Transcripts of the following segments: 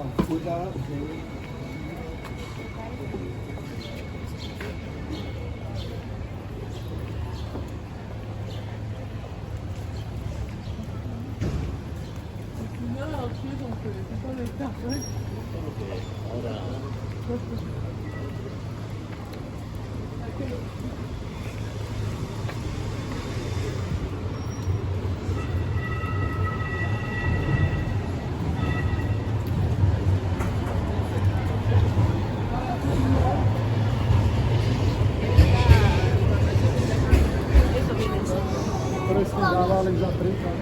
Cuidado, sim. No, she's on food. She's on this stuff, right? Parece que dava ali já 30.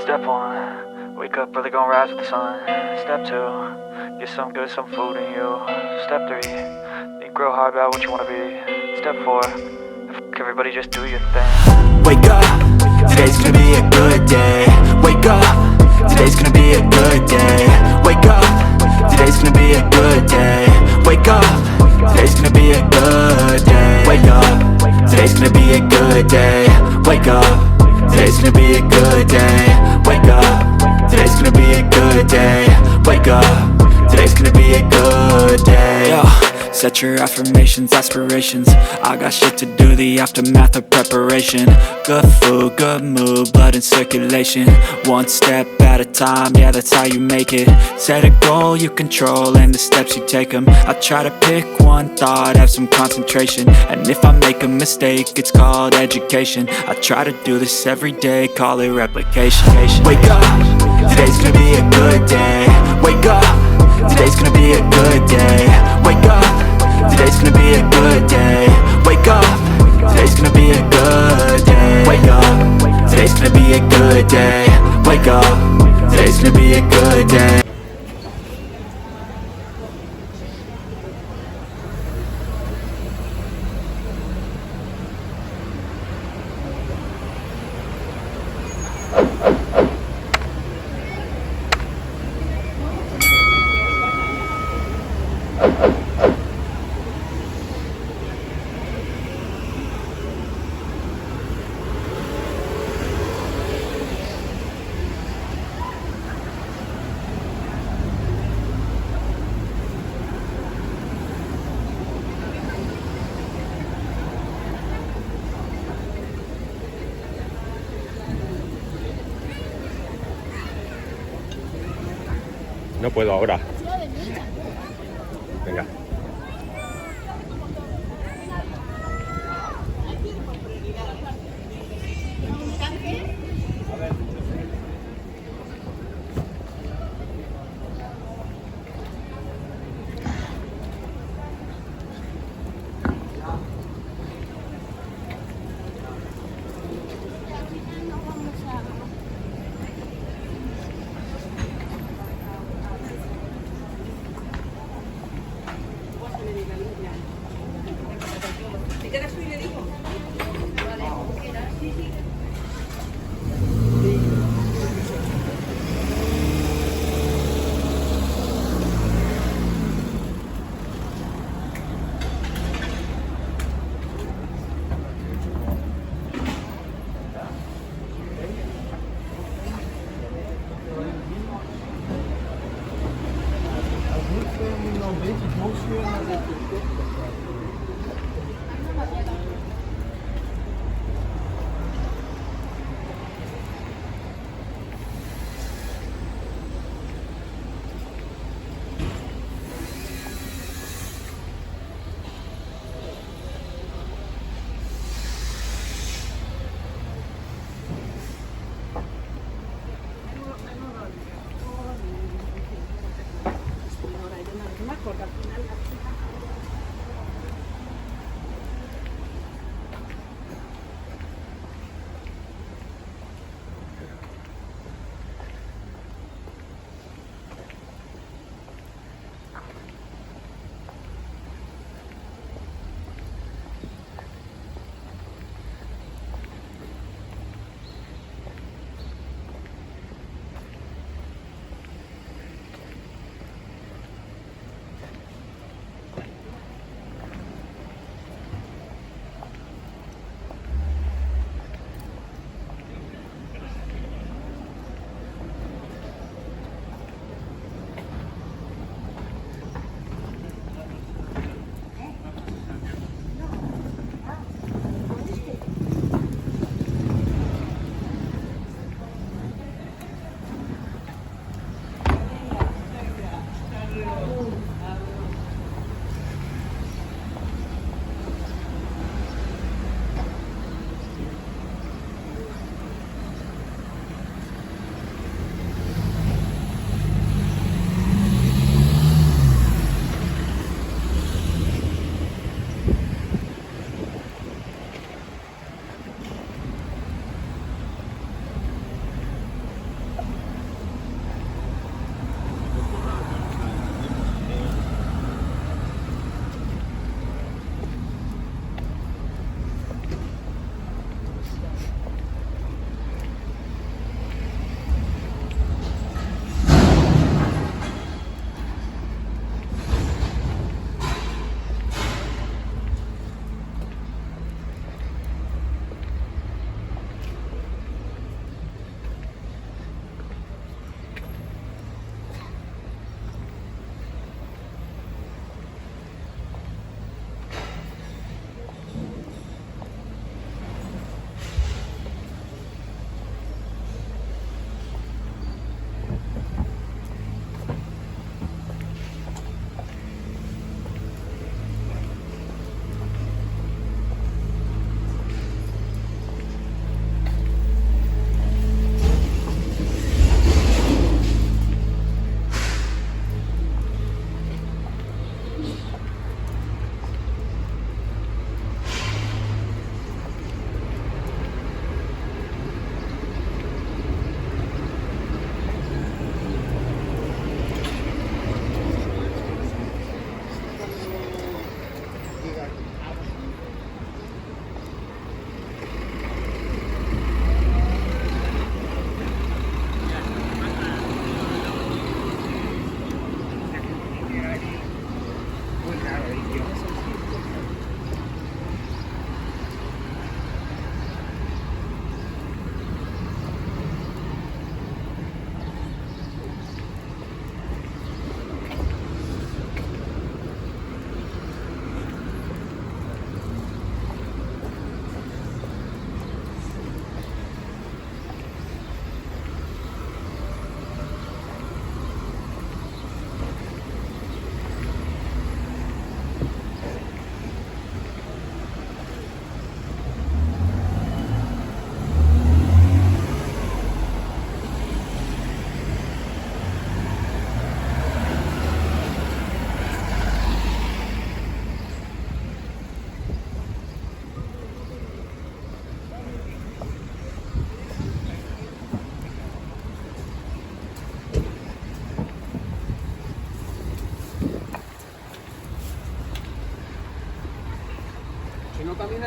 Step one, wake up early, gonna rise with the sun. Step two, get some good, some food in you. Step three, think real hard about what you wanna be. Step four, fuck everybody, just do your thing. Wake up, today's gonna be a good day. Wake up, today's gonna be a good day. Wake up, today's gonna be a good day. Wake up, today's gonna be a good day. Wake up, today's gonna be a good day. Wake up, today's gonna be a good day. Wake up, today's gonna be a good day. Wake up, today's gonna be a good day. Yo, set your affirmations, aspirations. I got shit to do, the aftermath of preparation. Good food, good mood, blood in circulation. One step at a time, yeah, that's how you make it. Set a goal you control and the steps you take them. I try to pick one thought, have some concentration. And if I make a mistake, it's called education. I try to do this every day, call it replication. Wake up, today's gonna be a good day. Wake up, today's gonna be a good day. Wake up, today's gonna be a good day. Wake up, today's gonna be a good day. Wake up, today's gonna be a good day. Wake up, today's gonna be a good day. ¿No puedo ahora? Venga.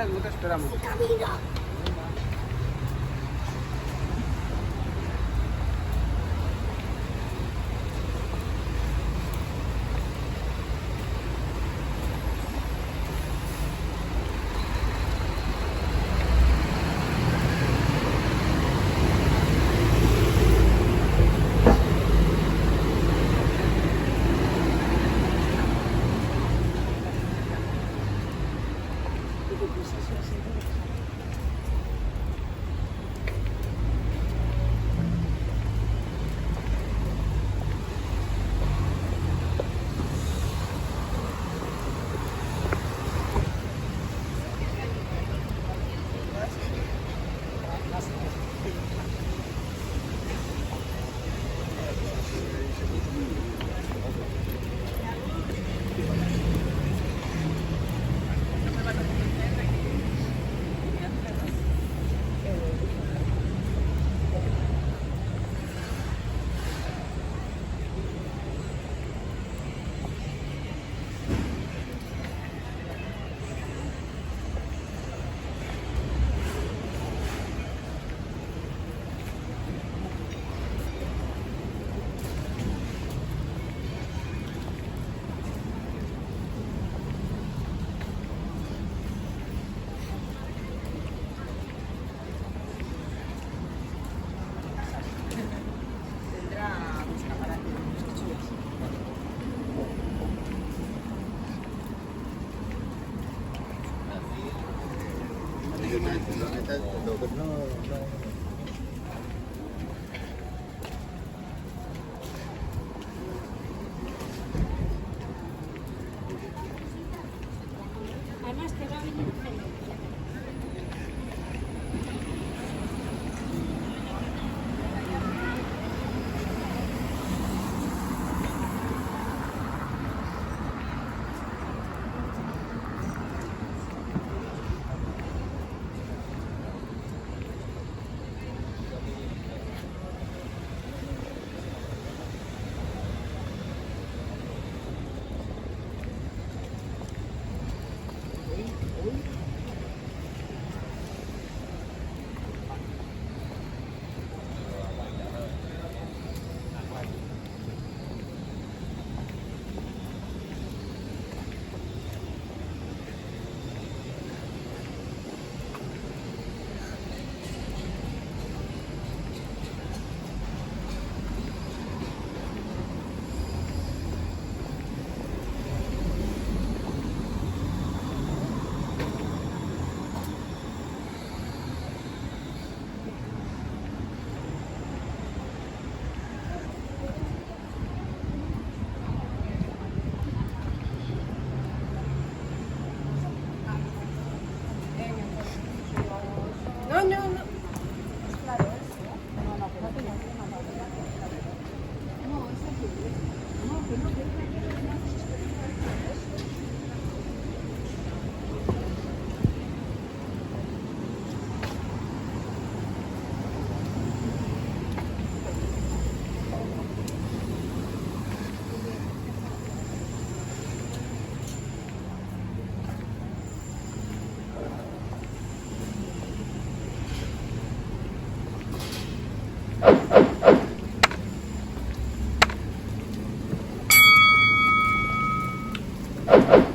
lo que esperamos. Además te va a venir feliz. No, no, no. You